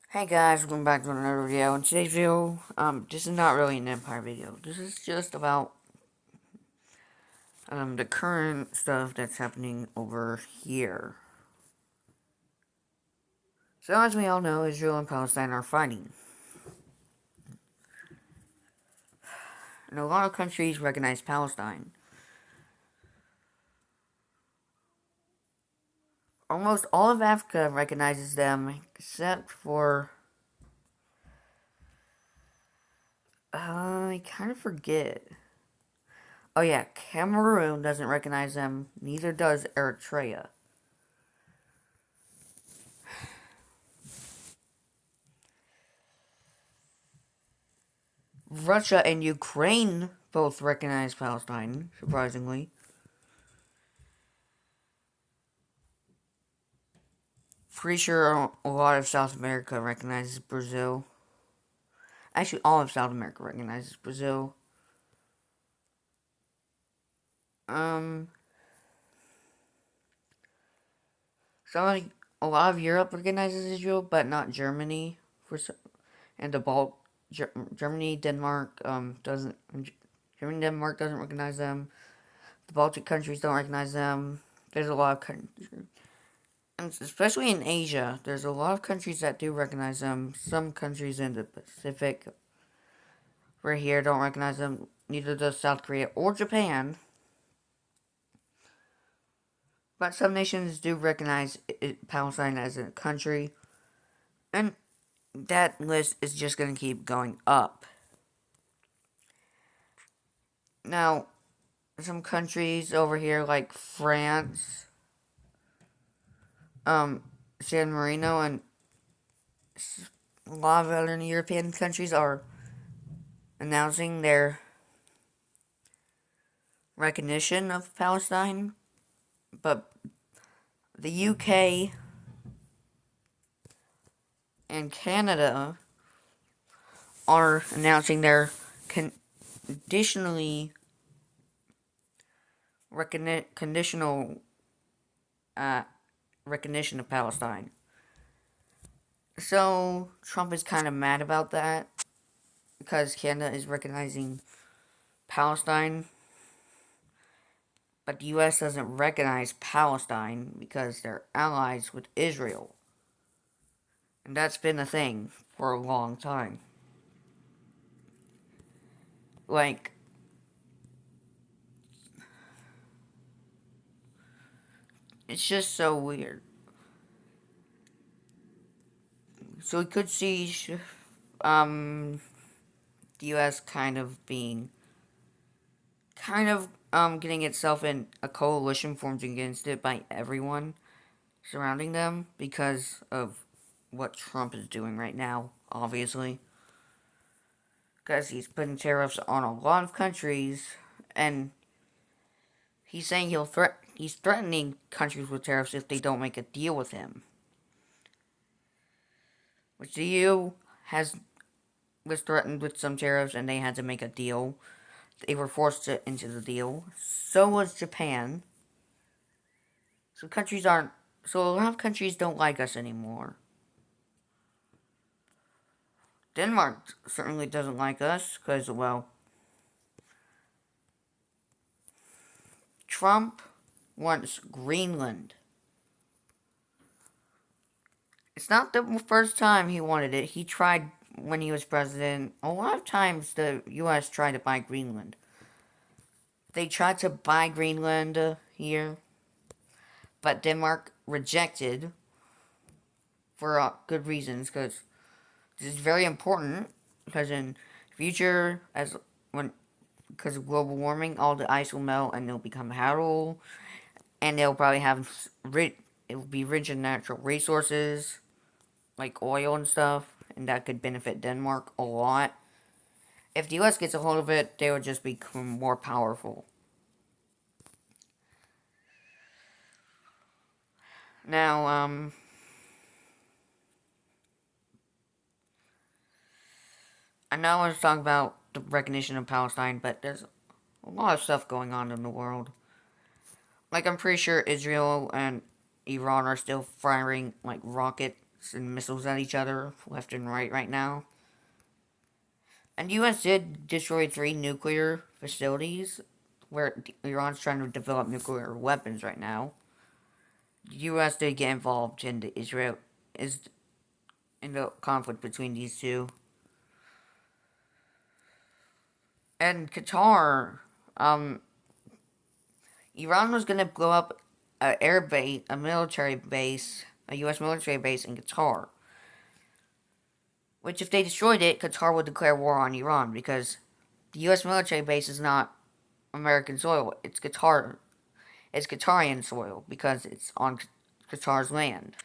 Hey guys, welcome back to another video. In today's video, this is not really an Empire video. This is just about, the current stuff that's happening over here. So as we all know, Israel and Palestine are fighting. And a lot of countries recognize Palestine. Almost all of Africa recognizes them, except for, I kind of forget. Oh yeah, Cameroon doesn't recognize them, neither does Eritrea. Russia and Ukraine both recognize Palestine, surprisingly. Pretty sure a lot of South America recognizes Brazil. Actually, all of South America recognizes Brazil. Um, a lot of Europe recognizes Israel, but not Germany. And Germany, Denmark, doesn't. Germany, Denmark doesn't recognize them. The Baltic countries don't recognize them. There's a lot of countries, and especially in Asia, there's a lot of countries that do recognize them. Some countries in the Pacific, right here, don't recognize them. Neither does South Korea or Japan. But some nations do recognize Palestine as a country, and that list is just going to keep going up. Now, some countries over here, like France, San Marino, and a lot of other European countries are announcing their recognition of Palestine, but the UK and Canada are announcing their conditionally conditional recognition of Palestine. So Trump is kind of mad about that because Canada is recognizing Palestine, but the U.S. doesn't recognize Palestine because they're allies with Israel. And that's been a thing for a long time. Like, it's just so weird. So we could see, the U.S. getting itself in a coalition formed against it by everyone surrounding them because of what Trump is doing right now, obviously. Because he's putting tariffs on a lot of countries, and he's saying he's threatening countries with tariffs if they don't make a deal with him. Which the EU was threatened with some tariffs, and they had to make a deal. They were forced into the deal. So was Japan. So a lot of countries don't like us anymore. Denmark certainly doesn't like us because, well, Trump wants Greenland. It's not the first time he wanted it. He tried when he was president. A lot of times the U.S. tried to buy Greenland. They tried to buy Greenland here, but Denmark rejected for good reasons, because this is very important, because in future, because of global warming, all the ice will melt and they'll become habitable, and they'll probably it will be rich in natural resources, like oil and stuff, and that could benefit Denmark a lot. If the US gets a hold of it, they would just become more powerful. Now, I know I was talking about the recognition of Palestine, but there's a lot of stuff going on in the world. Like, I'm pretty sure Israel and Iran are still firing, like, rocket sending missiles at each other left and right now. And the U.S. did destroy 3 nuclear facilities where Iran's trying to develop nuclear weapons right now. The U.S. did get involved in the conflict between these two. And Qatar, Iran was gonna blow up a military base, a U.S. military base in Qatar. Which, if they destroyed it, Qatar would declare war on Iran because the U.S. military base is not American soil. It's Qatarian soil because it's on Qatar's land.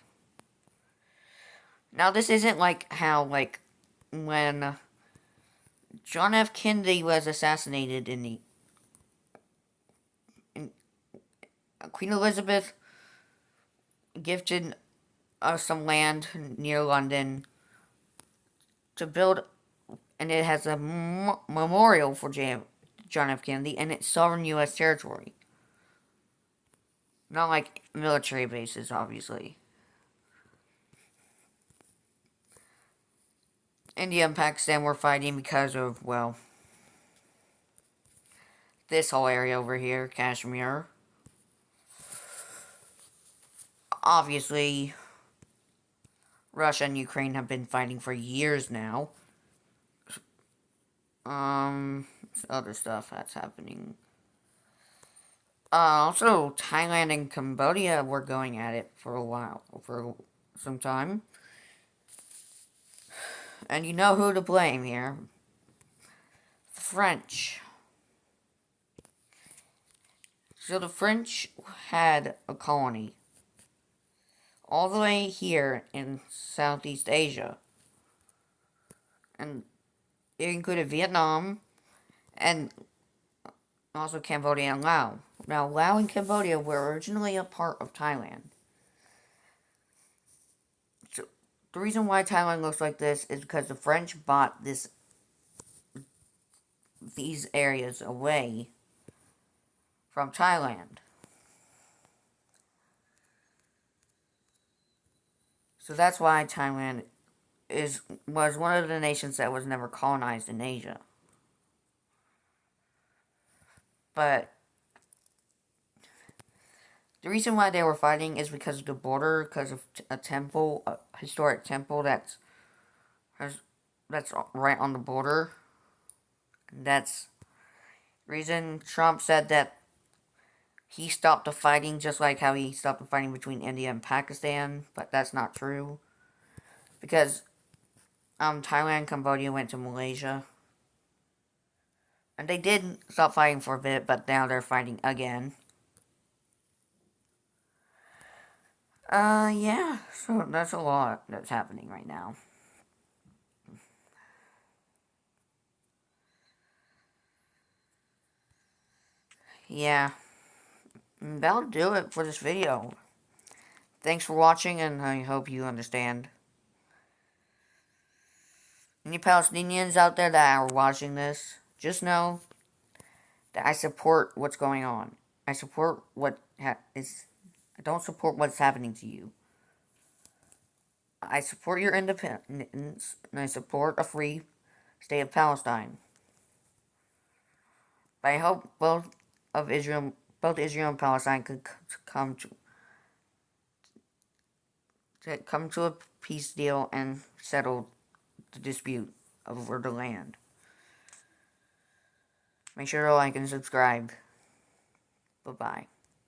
Now, this isn't like how, when John F. Kennedy was assassinated in Queen Elizabeth gifted us some land near London to build, and it has a memorial for John F. Kennedy, and it's sovereign U.S. territory. Not like military bases, obviously. India and Pakistan were fighting because of, well, this whole area over here, Kashmir. Obviously, Russia and Ukraine have been fighting for years now. Other stuff that's happening. Also, Thailand and Cambodia were going at it for a while, for some time. And you know who to blame here. The French. So the French had a colony all the way here in Southeast Asia. And it included Vietnam and also Cambodia and Laos. Now, Laos and Cambodia were originally a part of Thailand. So, the reason why Thailand looks like this is because the French bought these areas away from Thailand. So that's why Thailand was one of the nations that was never colonized in Asia. But the reason why they were fighting is because of the border, because of a historic temple that's right on the border. That's the reason Trump said that he stopped the fighting, just like how he stopped the fighting between India and Pakistan, but that's not true. Because Thailand and Cambodia went to Malaysia. And they did stop fighting for a bit, but now they're fighting again. Yeah, so that's a lot that's happening right now. Yeah, that'll do it for this video. Thanks for watching, and I hope you understand. Any Palestinians out there that are watching this, just know that I support what's going on. I support I don't support what's happening to you. I support your independence, and I support a free state of Palestine. But I hope both Israel and Palestine could come to a peace deal and settle the dispute over the land. Make sure to like and subscribe. Bye-bye.